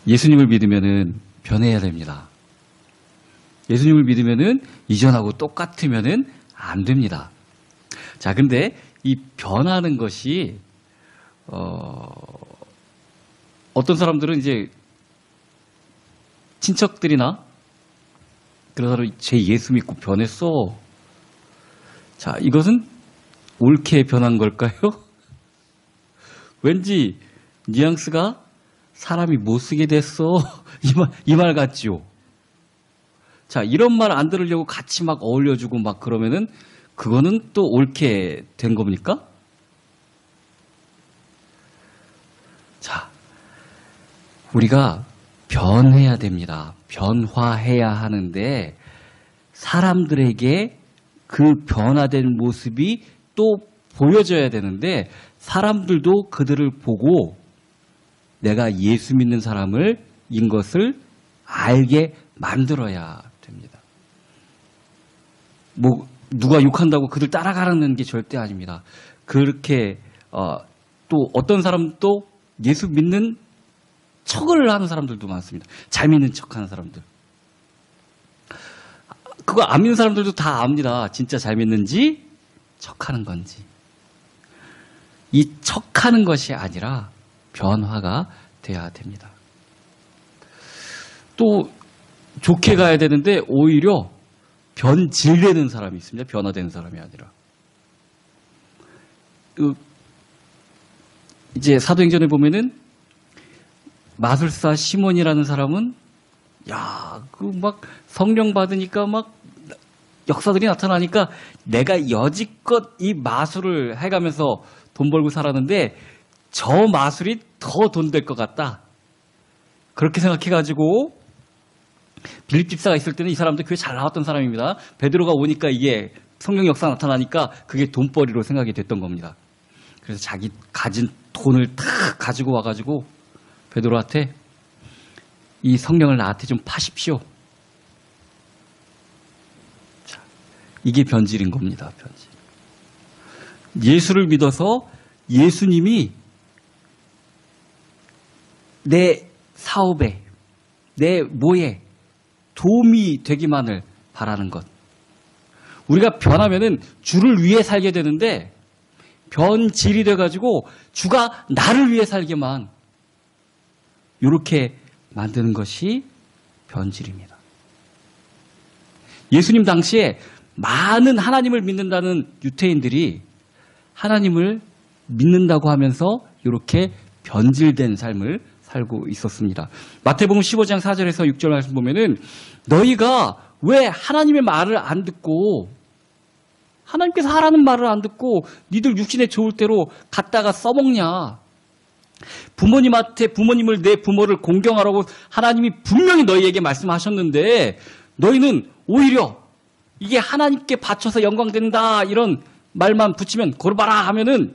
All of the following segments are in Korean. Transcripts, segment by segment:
예수님을 믿으면은 변해야 됩니다. 예수님을 믿으면은 이전하고 똑같으면은 안 됩니다. 자, 근데 이 변하는 것이 어떤 사람들은 이제 친척들이나 그런 사람 제 예수 믿고 변했어. 자, 이것은 옳게 변한 걸까요? 왠지 뉘앙스가 사람이 못 쓰게 됐어. 이 말 같지요. 자, 이런 말 안 들으려고 같이 막 어울려주고 막 그러면은 그거는 또 옳게 된 겁니까? 자, 우리가 변해야 됩니다. 변화해야 하는데 사람들에게 그 변화된 모습이 또 보여져야 되는데 사람들도 그들을 보고 내가 예수 믿는 사람인 것을 알게 만들어야 됩니다. 뭐 누가 욕한다고 그들 따라가라는 게 절대 아닙니다. 그렇게 또 어떤 사람도 예수 믿는 척을 하는 사람들도 많습니다. 잘 믿는 척하는 사람들. 그거 안 믿는 사람들도 다 압니다. 진짜 잘 믿는지 척하는 건지. 이 척하는 것이 아니라 변화가 돼야 됩니다. 또 좋게 가야 되는데 오히려 변질되는 사람이 있습니다. 변화되는 사람이 아니라. 이제 사도행전에 보면은 마술사 시몬이라는 사람은 그 막 성령 받으니까 막 역사들이 나타나니까 내가 여지껏 이 마술을 해가면서 돈 벌고 살았는데 저 마술이 더 돈 될 것 같다. 그렇게 생각해가지고 빌립 집사가 있을 때는 이 사람도 교회 잘 나왔던 사람입니다. 베드로가 오니까 이게 성령 역사 나타나니까 그게 돈벌이로 생각이 됐던 겁니다. 그래서 자기 가진 돈을 다 가지고 와가지고 베드로한테 이 성령을 나한테 좀 파십시오. 자, 이게 변질인 겁니다. 변질. 예수를 믿어서 예수님이 내 사업에, 내 뭐에 도움이 되기만을 바라는 것. 우리가 변하면은 주를 위해 살게 되는데 변질이 돼가지고 주가 나를 위해 살게만 이렇게 만드는 것이 변질입니다. 예수님 당시에 많은 하나님을 믿는다는 유태인들이 하나님을 믿는다고 하면서 이렇게 변질된 삶을 살고 있었습니다. 마태복음 15장 4절에서 6절 말씀 보면은 너희가 왜 하나님의 말을 안 듣고 하나님께서 하라는 말을 안 듣고 니들 육신에 좋을 대로 갖다가 써먹냐. 부모님한테 부모님을 내 부모를 공경하라고 하나님이 분명히 너희에게 말씀하셨는데 너희는 오히려 이게 하나님께 바쳐서 영광된다 이런 말만 붙이면 고르바라 하면은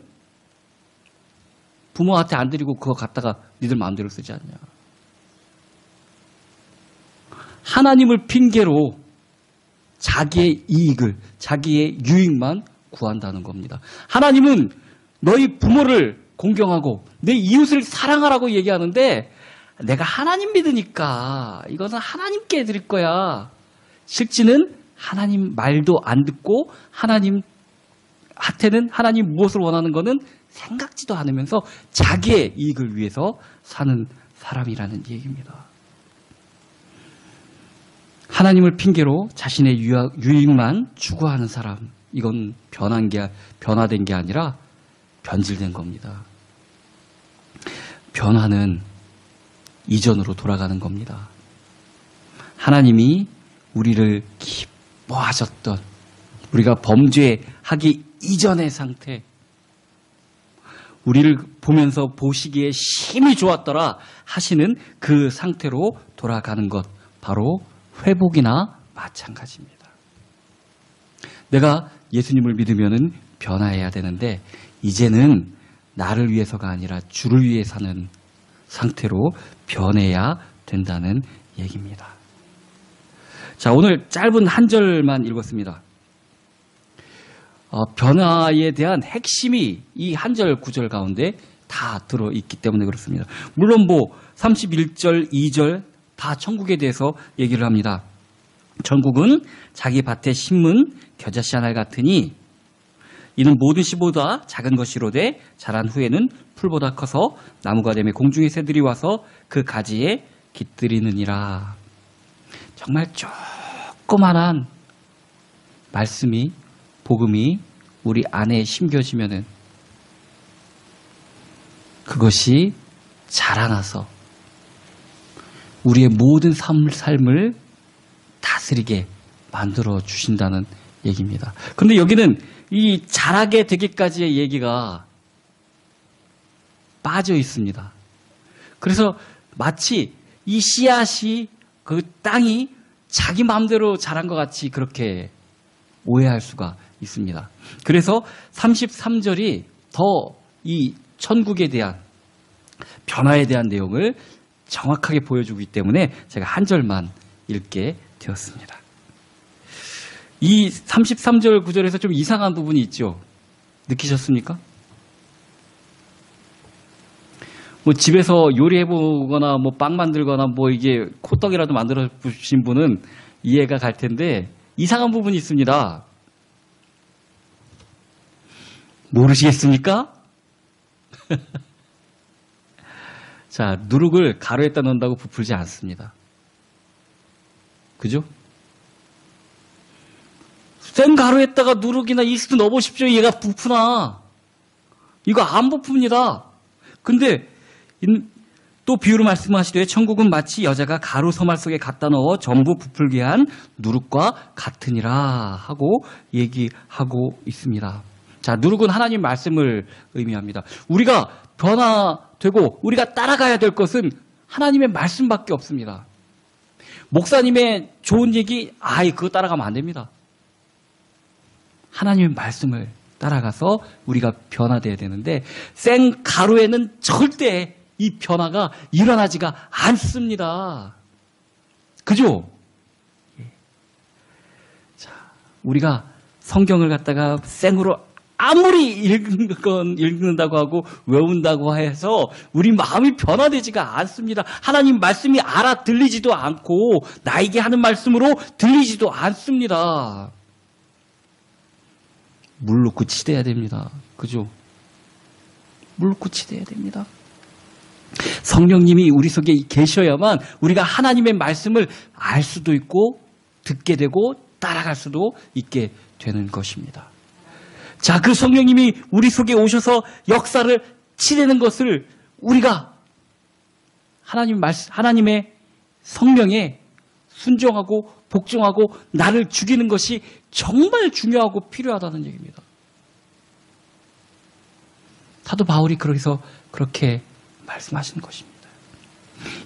부모한테 안 드리고 그거 갖다가 니들 마음대로 쓰지 않냐. 하나님을 핑계로 자기의 이익을, 자기의 유익만 구한다는 겁니다. 하나님은 너희 부모를 공경하고 내 이웃을 사랑하라고 얘기하는데 내가 하나님 믿으니까 이것은 하나님께 드릴 거야. 실제는 하나님 말도 안 듣고 하나님한테는 하나님 무엇을 원하는 거는 생각지도 않으면서 자기의 이익을 위해서 사는 사람이라는 얘기입니다. 하나님을 핑계로 자신의 유익만 추구하는 사람, 이건 변화된 게 아니라 변질된 겁니다. 변화는 이전으로 돌아가는 겁니다. 하나님이 우리를 기뻐하셨던 우리가 범죄하기 이전의 상태, 우리를 보면서 보시기에 심히 좋았더라 하시는 그 상태로 돌아가는 것, 바로 회복이나 마찬가지입니다. 내가 예수님을 믿으면은 변화해야 되는데 이제는 나를 위해서가 아니라 주를 위해 사는 상태로 변해야 된다는 얘기입니다. 자, 오늘 짧은 한 절만 읽었습니다. 변화에 대한 핵심이 이 한 절 구절 가운데 다 들어있기 때문에 그렇습니다. 물론 31절, 2절 다 천국에 대해서 얘기를 합니다. 천국은 자기 밭에 심은 겨자씨 한 알 같으니 이는 모든 씨보다 작은 것이로되 자란 후에는 풀보다 커서 나무가 되며 공중의 새들이 와서 그 가지에 깃들이느니라. 정말 조그만한 말씀이, 복음이 우리 안에 심겨지면은 그것이 자라나서 우리의 모든 삶을 다스리게 만들어 주신다는 얘기입니다. 그런데 여기는 이 자라게 되기까지의 얘기가 빠져 있습니다. 그래서 마치 이 씨앗이 그 땅이 자기 마음대로 자란 것 같이 그렇게 오해할 수가 있습니다. 그래서 33절이 더 이 천국에 대한 변화에 대한 내용을 정확하게 보여주기 때문에 제가 한 절만 읽게 되었습니다. 이 33절 구절에서 좀 이상한 부분이 있죠. 느끼셨습니까? 집에서 요리해보거나 빵 만들거나 이게 코떡이라도 만들어 보신 분은 이해가 갈 텐데 이상한 부분이 있습니다. 모르시겠습니까? 자, 누룩을 가루에다 넣는다고 부풀지 않습니다. 그죠? 생 가루에다가 누룩이나 이스트 넣어보십시오. 얘가 부푸나. 이거 안 부풉니다. 근데 또 비유로 말씀하시되 천국은 마치 여자가 가루 서말 속에 갖다 넣어 전부 부풀게 한 누룩과 같으니라 하고 얘기하고 있습니다. 자, 누룩은 하나님 말씀을 의미합니다. 우리가 변화되고 우리가 따라가야 될 것은 하나님의 말씀밖에 없습니다. 목사님의 좋은 얘기, 그거 따라가면 안 됩니다. 하나님의 말씀을 따라가서 우리가 변화돼야 되는데 생 가루에는 절대 이 변화가 일어나지가 않습니다. 그죠? 자, 우리가 성경을 갖다가 생으로 아무리 읽는다고 하고 외운다고 해서 우리 마음이 변화되지가 않습니다. 하나님 말씀이 알아들리지도 않고 나에게 하는 말씀으로 들리지도 않습니다. 물 넣고 치대야 됩니다. 그죠? 물 넣고 치대야 됩니다. 성령님이 우리 속에 계셔야만 우리가 하나님의 말씀을 알 수도 있고 듣게 되고 따라갈 수도 있게 되는 것입니다. 자, 그 성령님이 우리 속에 오셔서 역사를 치르는 것을 우리가 하나님의 성령에 순종하고 복종하고 나를 죽이는 것이 정말 중요하고 필요하다는 얘기입니다. 사도 바울이 그래서 그렇게 말씀하시는 것입니다.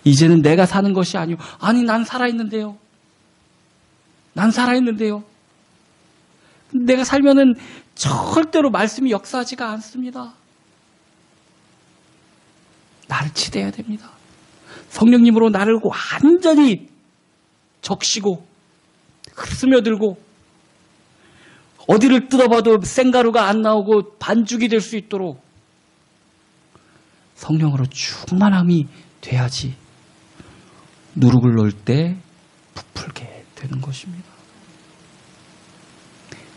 이제는 내가 사는 것이 아니요. 아니, 난 살아있는데요. 난 살아있는데요. 내가 살면은 절대로 말씀이 역사하지가 않습니다. 나를 치대야 됩니다. 성령님으로 나를 완전히 적시고 스며들고 어디를 뜯어봐도 생가루가 안 나오고 반죽이 될 수 있도록 성령으로 충만함이 돼야지 누룩을 넣을 때 부풀게 되는 것입니다.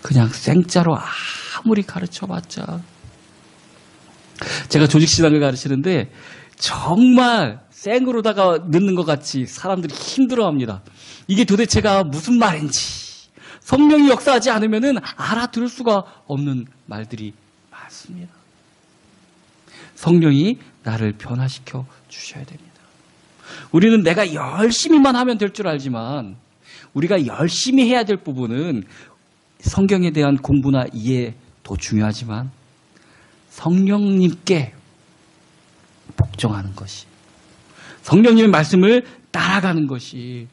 그냥 생짜로 아무리 가르쳐봤자. 제가 조직신앙을 가르치는데 정말 생으로다가 넣는 것 같이 사람들이 힘들어합니다. 이게 도대체가 무슨 말인지 성령이 역사하지 않으면 알아들을 수가 없는 말들이 많습니다. 성령이 나를 변화시켜 주셔야 됩니다. 우리는 내가 열심히만 하면 될 줄 알지만 우리가 열심히 해야 될 부분은 성경에 대한 공부나 이해도 중요하지만 성령님께 복종하는 것이, 성령님의 말씀을 따라가는 것이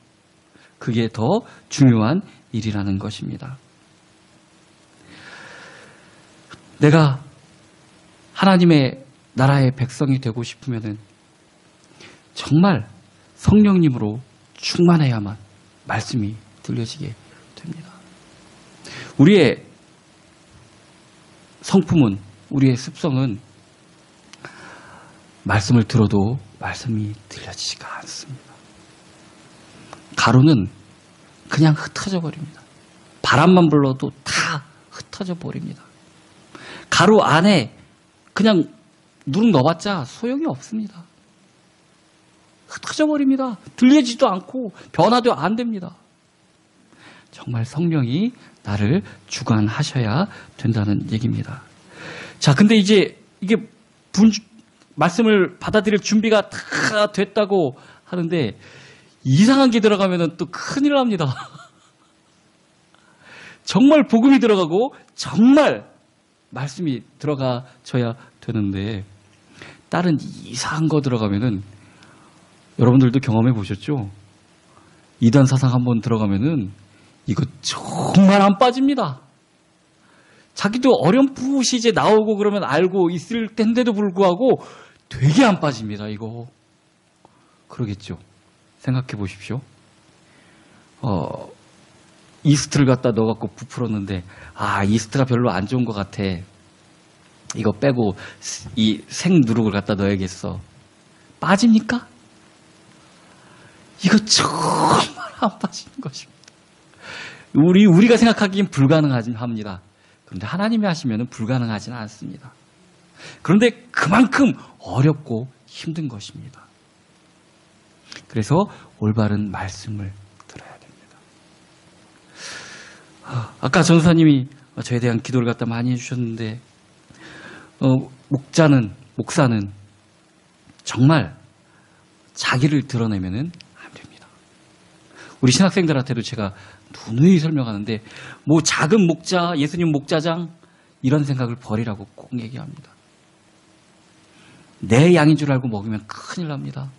그게 더 중요한 일이라는 것입니다. 내가 하나님의 나라의 백성이 되고 싶으면 정말 성령님으로 충만해야만 말씀이 들려지게 됩니다. 우리의 성품은, 우리의 습성은 말씀을 들어도 말씀이 들려지지가 않습니다. 가루는 그냥 흩어져 버립니다. 바람만 불러도 다 흩어져 버립니다. 가루 안에 그냥 누룩 넣어봤자 소용이 없습니다. 흩어져 버립니다. 들리지도 않고 변화도 안 됩니다. 정말 성령이 나를 주관하셔야 된다는 얘기입니다. 자, 근데 이제 이게 말씀을 받아들일 준비가 다 됐다고 하는데 이상한 게 들어가면 또 큰일 납니다. 정말 복음이 들어가고 정말 말씀이 들어가줘야 되는데 다른 이상한 거 들어가면은 여러분들도 경험해 보셨죠? 이단 사상 한번 들어가면은 이거 정말 안 빠집니다. 자기도 어렴풋이 이제 나오고 그러면 알고 있을 텐데도 불구하고 되게 안 빠집니다, 이거. 그러겠죠. 생각해 보십시오. 이스트를 갖다 넣어갖고 부풀었는데, 이스트가 별로 안 좋은 것 같아. 이거 빼고 이 생누룩을 갖다 넣어야겠어. 빠집니까? 이거 정말 안 빠지는 것입니다. 우리가 생각하기엔 불가능합니다. 그런데 하나님이 하시면 불가능하지는 않습니다. 그런데 그만큼 어렵고 힘든 것입니다. 그래서 올바른 말씀을 들어야 됩니다. 아까 전사님이 저에 대한 기도를 갖다 많이 해주셨는데 목사는 정말 자기를 드러내면은 안 됩니다. 우리 신학생들한테도 제가 누누이 설명하는데 뭐 작은 목자, 예수님 목자장 이런 생각을 버리라고 꼭 얘기합니다. 내 양인 줄 알고 먹으면 큰일 납니다.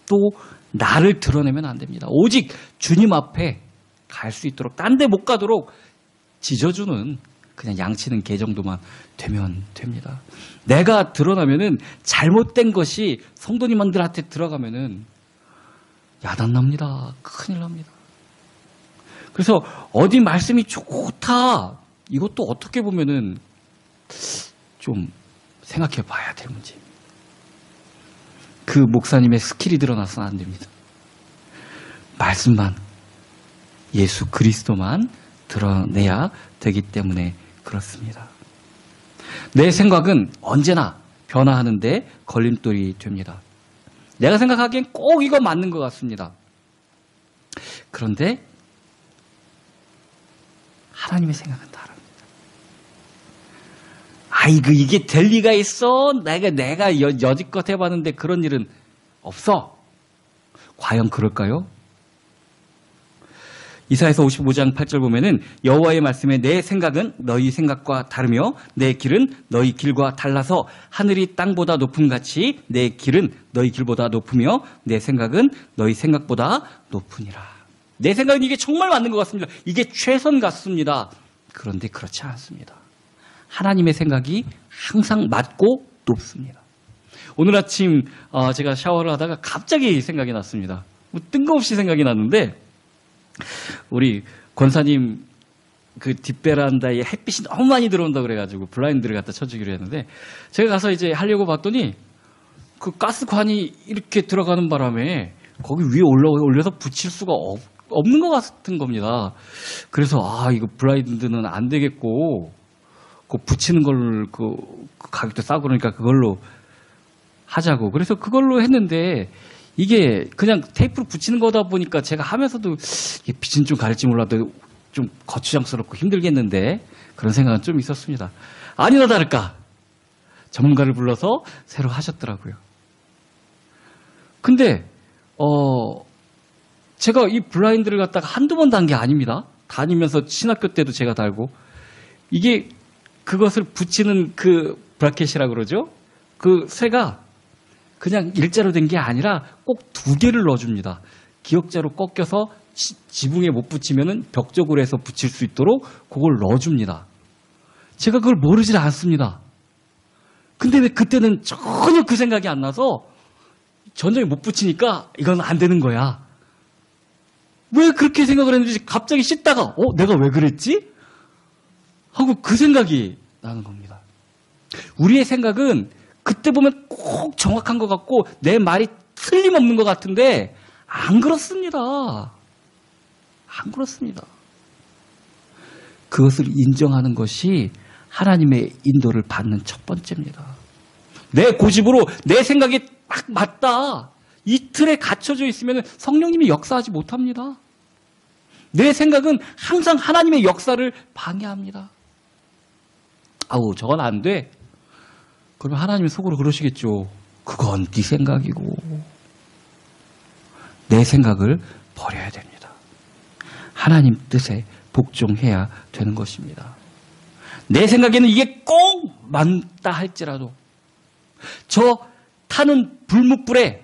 또 나를 드러내면 안 됩니다. 오직 주님 앞에 갈 수 있도록 딴 데 못 가도록 지져주는 그냥 양치는 개 정도만 되면 됩니다. 내가 드러나면은 잘못된 것이 성도님들한테 들어가면은 야단납니다. 큰일 납니다. 그래서 어디 말씀이 좋다. 이것도 어떻게 보면은 좀 생각해 봐야 될 문제입니다. 그 목사님의 스킬이 드러나서는 안 됩니다. 말씀만, 예수 그리스도만 드러내야 되기 때문에 그렇습니다. 내 생각은 언제나 변화하는데 걸림돌이 됩니다. 내가 생각하기엔 꼭 이거 맞는 것 같습니다. 그런데 하나님의 생각은 다릅니다. 이게 될 리가 있어? 내가 여지껏 해봤는데 그런 일은 없어. 과연 그럴까요? 이사야서 55장 8절 보면은 여호와의 말씀에 내 생각은 너희 생각과 다르며 내 길은 너희 길과 달라서 하늘이 땅보다 높음 같이 내 길은 너희 길보다 높으며 내 생각은 너희 생각보다 높으니라. 내 생각은 이게 정말 맞는 것 같습니다. 이게 최선 같습니다. 그런데 그렇지 않습니다. 하나님의 생각이 항상 맞고 높습니다. 오늘 아침 제가 샤워를 하다가 갑자기 생각이 났습니다. 뜬금없이 생각이 났는데 우리 권사님 그 뒷베란다에 햇빛이 너무 많이 들어온다 그래가지고 블라인드를 갖다 쳐주기로 했는데 제가 가서 이제 하려고 봤더니 그 가스관이 이렇게 들어가는 바람에 거기 위에 올려서 붙일 수가 없는 것 같은 겁니다. 그래서 이거 블라인드는 안 되겠고 그 붙이는 걸 그 가격도 싸고 그러니까 그걸로 하자고. 그래서 그걸로 했는데 이게 그냥 테이프로 붙이는 거다 보니까 제가 하면서도 이게 빛은 좀 가릴지 몰라도 좀 거추장스럽고 힘들겠는데 그런 생각은 좀 있었습니다. 아니나 다를까 전문가를 불러서 새로 하셨더라고요. 근데 제가 이 블라인드를 갖다가 한두 번 단 게 아닙니다. 다니면서 신학교 때도 제가 달고 이게 그것을 붙이는 그 브라켓이라고 그러죠. 그 쇠가 그냥 일자로 된 게 아니라 꼭 두 개를 넣어줍니다. 기역자로 꺾여서 지붕에 못 붙이면은 벽 쪽으로 해서 붙일 수 있도록 그걸 넣어줍니다. 제가 그걸 모르질 않습니다. 근데 왜 그때는 전혀 그 생각이 안 나서 전장에 못 붙이니까 이건 안 되는 거야. 왜 그렇게 생각을 했는지 갑자기 씻다가 내가 왜 그랬지? 하고 그 생각이 나는 겁니다. 우리의 생각은 그때 보면 꼭 정확한 것 같고 내 말이 틀림없는 것 같은데 안 그렇습니다. 안 그렇습니다. 그것을 인정하는 것이 하나님의 인도를 받는 첫 번째입니다. 내 고집으로 내 생각이 딱 맞다. 이 틀에 갇혀져 있으면 성령님이 역사하지 못합니다. 내 생각은 항상 하나님의 역사를 방해합니다. 아우, 저건 안 돼. 그러면 하나님이 속으로 그러시겠죠. 그건 네 생각이고. 내 생각을 버려야 됩니다. 하나님 뜻에 복종해야 되는 것입니다. 내 생각에는 이게 꼭 맞다 할지라도 저 타는 불뭇불에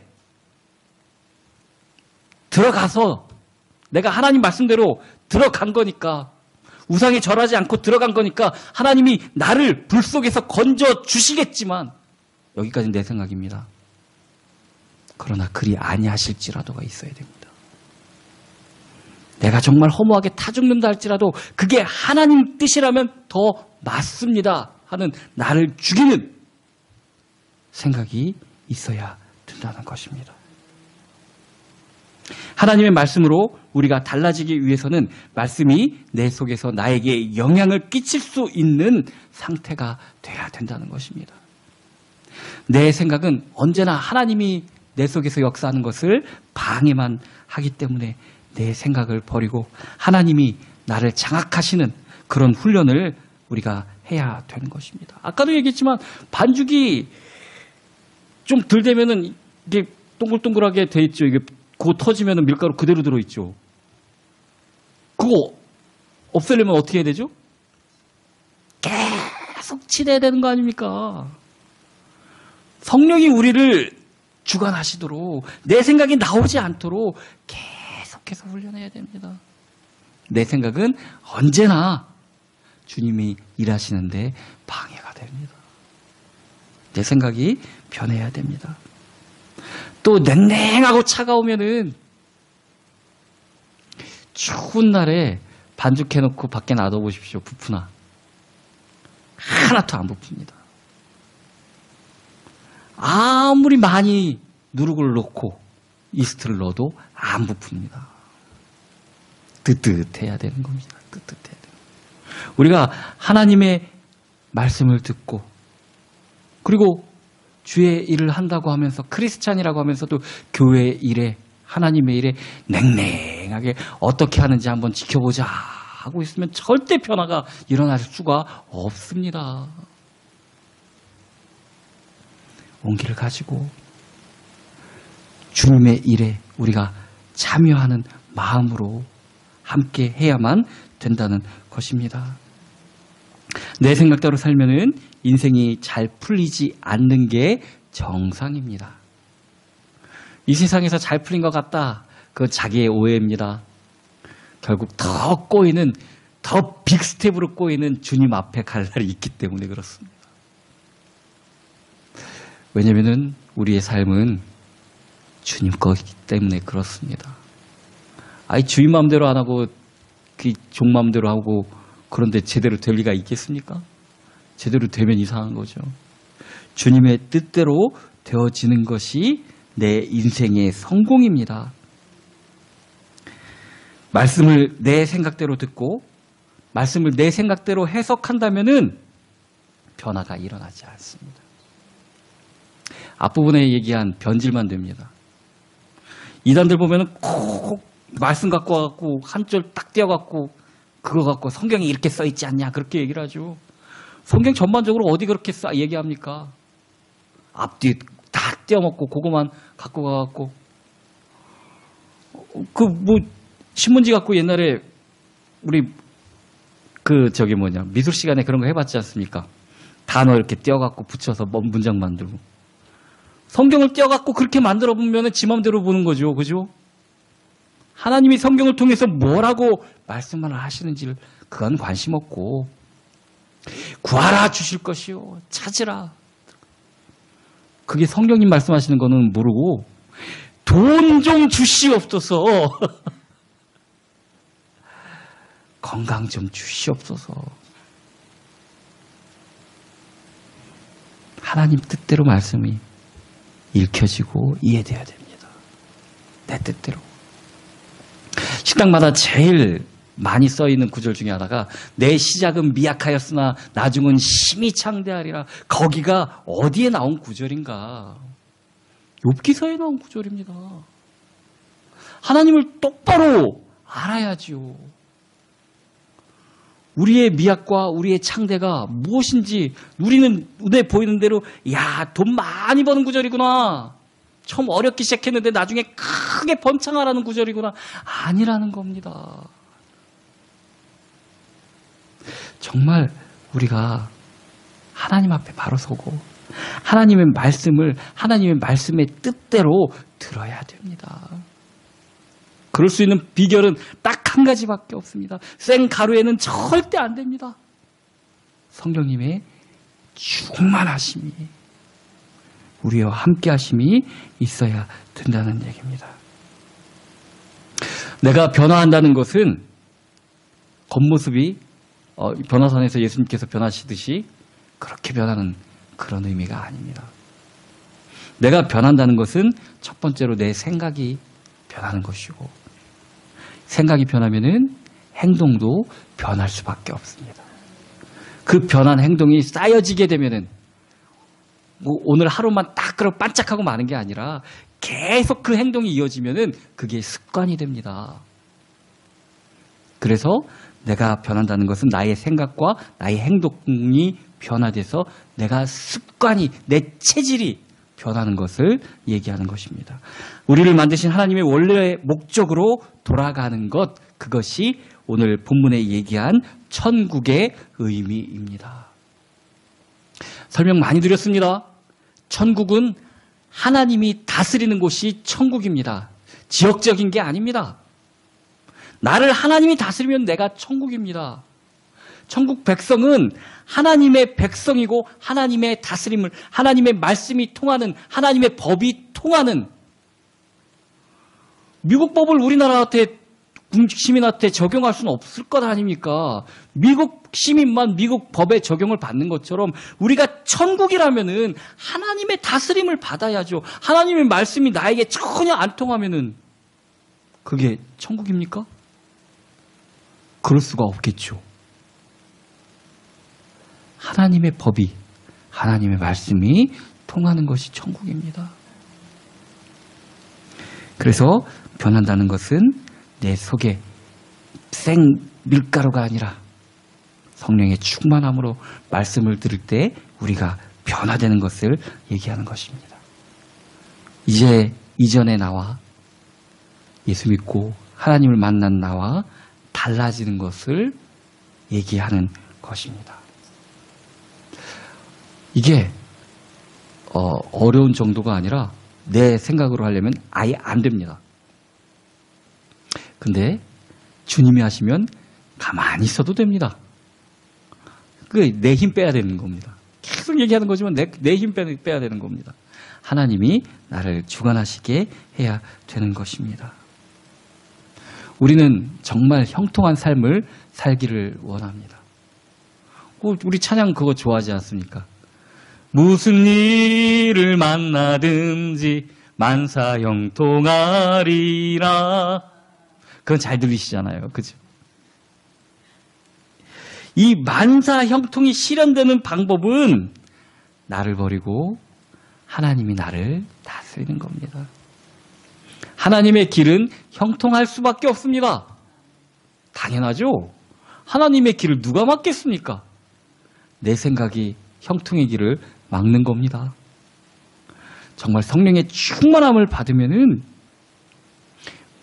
들어가서 내가 하나님 말씀대로 들어간 거니까 우상에 절하지 않고 들어간 거니까 하나님이 나를 불 속에서 건져 주시겠지만 여기까지는 내 생각입니다. 그러나 그리 아니하실지라도가 있어야 됩니다. 내가 정말 허무하게 타 죽는다 할지라도 그게 하나님 뜻이라면 더 맞습니다 하는 나를 죽이는 생각이 있어야 된다는 것입니다. 하나님의 말씀으로 우리가 달라지기 위해서는 말씀이 내 속에서 나에게 영향을 끼칠 수 있는 상태가 돼야 된다는 것입니다. 내 생각은 언제나 하나님이 내 속에서 역사하는 것을 방해만 하기 때문에 내 생각을 버리고 하나님이 나를 장악하시는 그런 훈련을 우리가 해야 되는 것입니다. 아까도 얘기했지만 반죽이 좀 덜 되면은 이게 동글동글하게 돼 있죠. 이게 그거 터지면은 밀가루 그대로 들어 있죠. 그거 없애려면 어떻게 해야 되죠? 계속 칠해야 되는 거 아닙니까? 성령이 우리를 주관하시도록 내 생각이 나오지 않도록 계속해서 훈련해야 됩니다. 내 생각은 언제나 주님이 일하시는데 방해가 됩니다. 내 생각이 변해야 됩니다. 또 냉랭하고 차가우면은 추운 날에 반죽해놓고 밖에 놔둬보십시오. 부푸나. 하나도 안 부풉니다. 아무리 많이 누룩을 넣고 이스트를 넣어도 안 부풉니다. 뜨뜻해야 되는 겁니다. 뜨뜻해야 되는 겁니다. 우리가 하나님의 말씀을 듣고 그리고 주의 일을 한다고 하면서 크리스찬이라고 하면서도 교회 일에 하나님의 일에 냉랭하게 어떻게 하는지 한번 지켜보자 하고 있으면 절대 변화가 일어날 수가 없습니다. 온기를 가지고 주님의 일에 우리가 참여하는 마음으로 함께 해야만 된다는 것입니다. 내 생각대로 살면은 인생이 잘 풀리지 않는 게 정상입니다. 이 세상에서 잘 풀린 것 같다. 그건 자기의 오해입니다. 결국 더 꼬이는, 더 빅스텝으로 꼬이는 주님 앞에 갈 날이 있기 때문에 그렇습니다. 왜냐면은 우리의 삶은 주님 거기 때문에 그렇습니다. 아이 주인 마음대로 안 하고 그 종 마음대로 하고 그런데 제대로 될 리가 있겠습니까? 제대로 되면 이상한 거죠. 주님의 뜻대로 되어지는 것이 내 인생의 성공입니다. 말씀을 내 생각대로 듣고 말씀을 내 생각대로 해석한다면은 변화가 일어나지 않습니다. 앞부분에 얘기한 변질만 됩니다. 이단들 보면은 콕 말씀 갖고 와갖고 한 줄 딱 떼어갖고 그거 갖고 성경에 이렇게 써있지 않냐 그렇게 얘기를 하죠. 성경 전반적으로 어디 그렇게 얘기합니까? 앞뒤 다 떼어먹고 그거만 갖고 가갖고 그 뭐 신문지 갖고 옛날에 우리 미술 시간에 그런 거 해봤지 않습니까? 단어 이렇게 떼어갖고 붙여서 문장 만들고 성경을 떼어갖고 그렇게 만들어 보면은 지 맘대로 보는 거죠. 그죠? 하나님이 성경을 통해서 뭐라고 말씀을 하시는지를 그건 관심 없고 구하라 주실 것이요 찾으라 그게 성령님 말씀하시는 거는 모르고 돈 좀 주시옵소서 건강 좀 주시옵소서 하나님 뜻대로 말씀이 읽혀지고 이해돼야 됩니다. 내 뜻대로. 식당마다 제일 많이 써있는 구절 중에 하나가 내 시작은 미약하였으나 나중은 심히 창대하리라. 거기가 어디에 나온 구절인가? 욥기서에 나온 구절입니다. 하나님을 똑바로 알아야지요. 우리의 미약과 우리의 창대가 무엇인지 우리는 눈에 보이는 대로 야, 돈 많이 버는 구절이구나. 처음 어렵게 시작했는데 나중에 크게 번창하라는 구절이구나. 아니라는 겁니다. 정말 우리가 하나님 앞에 바로 서고 하나님의 말씀을 하나님의 말씀의 뜻대로 들어야 됩니다. 그럴 수 있는 비결은 딱 한 가지밖에 없습니다. 생가루에는 절대 안 됩니다. 성령님의 충만하심이 우리와 함께 하심이 있어야 된다는 얘기입니다. 내가 변화한다는 것은 겉모습이 변화산에서 예수님께서 변하시듯이 그렇게 변하는 그런 의미가 아닙니다. 내가 변한다는 것은 첫 번째로 내 생각이 변하는 것이고 생각이 변하면은 행동도 변할 수밖에 없습니다. 그 변한 행동이 쌓여지게 되면은 뭐 오늘 하루만 딱 그렇게 반짝하고 마는 게 아니라 계속 그 행동이 이어지면은 그게 습관이 됩니다. 그래서 내가 변한다는 것은 나의 생각과 나의 행동이 변화돼서 내가 습관이, 내 체질이 변하는 것을 얘기하는 것입니다. 우리를 만드신 하나님의 원래의 목적으로 돌아가는 것, 그것이 오늘 본문에 얘기한 천국의 의미입니다. 설명 많이 드렸습니다. 천국은 하나님이 다스리는 곳이 천국입니다. 지역적인 게 아닙니다. 나를 하나님이 다스리면 내가 천국입니다. 천국 백성은 하나님의 백성이고 하나님의 다스림을, 하나님의 말씀이 통하는, 하나님의 법이 통하는, 미국 법을 우리나라한테, 시민한테 적용할 수는 없을 것 아닙니까? 미국 시민만 미국 법에 적용을 받는 것처럼 우리가 천국이라면은 하나님의 다스림을 받아야죠. 하나님의 말씀이 나에게 전혀 안 통하면은 그게 천국입니까? 그럴 수가 없겠죠. 하나님의 법이, 하나님의 말씀이 통하는 것이 천국입니다. 그래서 변한다는 것은 내 속에 생 밀가루가 아니라 성령의 충만함으로 말씀을 들을 때 우리가 변화되는 것을 얘기하는 것입니다. 이제 이전의 나와 예수 믿고 하나님을 만난 나와 달라지는 것을 얘기하는 것입니다. 이게 어려운 정도가 아니라 내 생각으로 하려면 아예 안 됩니다. 근데 주님이 하시면 가만히 있어도 됩니다. 내 힘 빼야 되는 겁니다. 계속 얘기하는 거지만 내 힘 빼야 되는 겁니다. 하나님이 나를 주관하시게 해야 되는 것입니다. 우리는 정말 형통한 삶을 살기를 원합니다. 우리 찬양 그거 좋아하지 않습니까? 무슨 일을 만나든지 만사 형통하리라. 그건 잘 들리시잖아요. 그죠? 이 만사 형통이 실현되는 방법은 나를 버리고 하나님이 나를 다스리는 겁니다. 하나님의 길은 형통할 수밖에 없습니다. 당연하죠? 하나님의 길을 누가 막겠습니까? 내 생각이 형통의 길을 막는 겁니다. 정말 성령의 충만함을 받으면은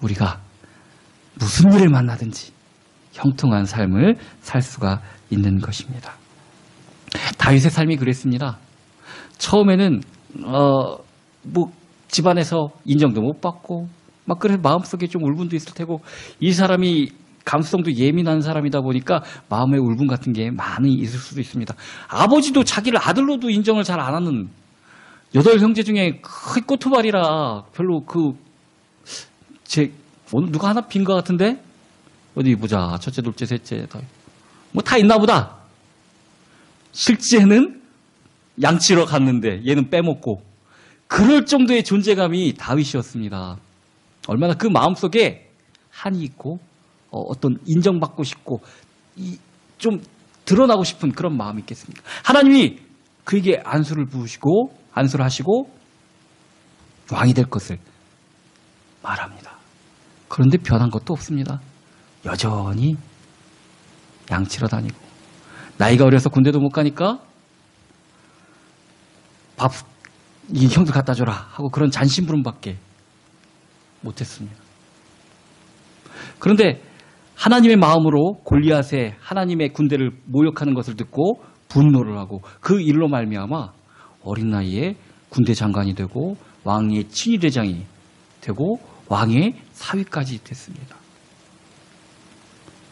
우리가 무슨 일을 만나든지 형통한 삶을 살 수가 있는 것입니다. 다윗의 삶이 그랬습니다. 처음에는 집안에서 인정도 못 받고 막 그래서 마음속에 좀 울분도 있을 테고, 이 사람이 감수성도 예민한 사람이다 보니까 마음의 울분 같은 게 많이 있을 수도 있습니다. 아버지도 자기를 아들로도 인정을 잘 안 하는 8형제 중에 꼬투발이라 별로 오늘 누가 하나 빈 것 같은데? 어디 보자. 첫째, 둘째, 셋째. 다 있나 보다. 실제는 양치러 갔는데 얘는 빼먹고 그럴 정도의 존재감이 다윗이었습니다. 얼마나 그 마음속에 한이 있고 어떤 인정받고 싶고 좀 드러나고 싶은 그런 마음이 있겠습니까? 하나님이 그에게 안수를 하시고 왕이 될 것을 말합니다. 그런데 변한 것도 없습니다. 여전히 양치러 다니고 나이가 어려서 군대도 못 가니까 밥 이 형들 갖다 줘라 하고 그런 잔심부름밖에 못했습니다. 그런데 하나님의 마음으로 골리앗의 하나님의 군대를 모욕하는 것을 듣고 분노를 하고 그 일로 말미암아 어린 나이에 군대 장관이 되고 왕의 친위대장이 되고 왕의 사위까지 됐습니다.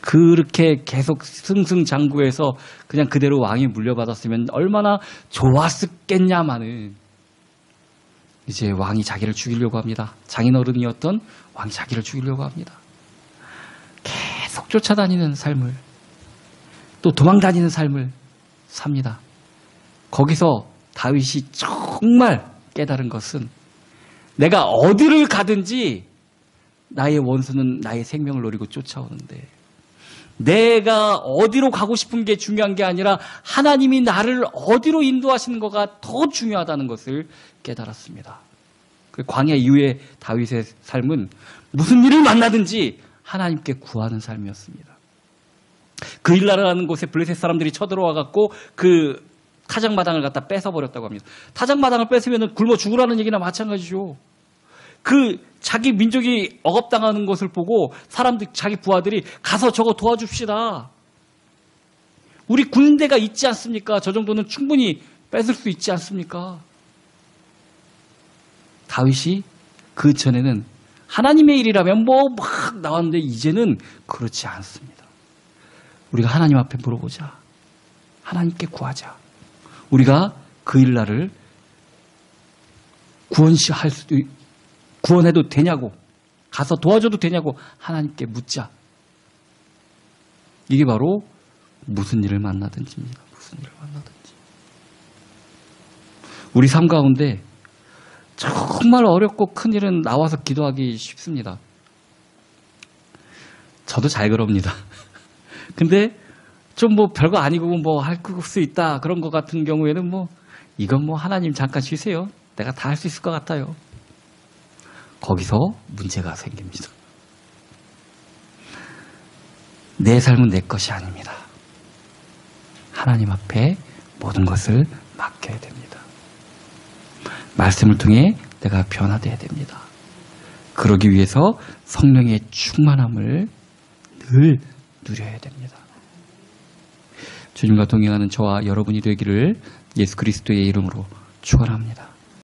그렇게 계속 승승장구해서 그냥 그대로 왕이 물려받았으면 얼마나 좋았겠냐마는 이제 왕이 자기를 죽이려고 합니다. 장인어른이었던 왕이 자기를 죽이려고 합니다. 계속 쫓아다니는 삶을 또 도망다니는 삶을 삽니다. 거기서 다윗이 정말 깨달은 것은 내가 어디를 가든지 나의 원수는 나의 생명을 노리고 쫓아오는데 내가 어디로 가고 싶은 게 중요한 게 아니라 하나님이 나를 어디로 인도하시는 거가 더 중요하다는 것을 깨달았습니다. 그 광야 이후의 다윗의 삶은 무슨 일을 만나든지 하나님께 구하는 삶이었습니다. 그일라라는 곳에 블레셋 사람들이 쳐들어와 갖고 그 타작마당을 갖다 뺏어버렸다고 합니다. 타작마당을 뺏으면 굶어 죽으라는 얘기나 마찬가지죠. 그 자기 민족이 억압당하는 것을 보고 사람들, 자기 부하들이 가서 저거 도와줍시다. 우리 군대가 있지 않습니까? 저 정도는 충분히 뺏을 수 있지 않습니까? 다윗이 그 전에는 하나님의 일이라면 뭐 막 나왔는데 이제는 그렇지 않습니다. 우리가 하나님 앞에 물어보자. 하나님께 구하자. 우리가 그 일날을 구원해도 되냐고, 가서 도와줘도 되냐고 하나님께 묻자. 이게 바로 무슨 일을 만나든지입니다. 무슨 일을 만나든지. 우리 삶 가운데 정말 어렵고 큰 일은 나와서 기도하기 쉽습니다. 저도 잘 그럽니다. 근데 좀 뭐 별거 아니고 뭐 할 수 있다 그런 것 같은 경우에는 뭐 이건 뭐 하나님 잠깐 쉬세요. 내가 다 할 수 있을 것 같아요. 거기서 문제가 생깁니다. 내 삶은 내 것이 아닙니다. 하나님 앞에 모든 것을 맡겨야 됩니다. 말씀을 통해 내가 변화되어야 됩니다. 그러기 위해서 성령의 충만함을 늘 누려야 됩니다. 주님과 동행하는 저와 여러분이 되기를 예수 그리스도의 이름으로 축원합니다.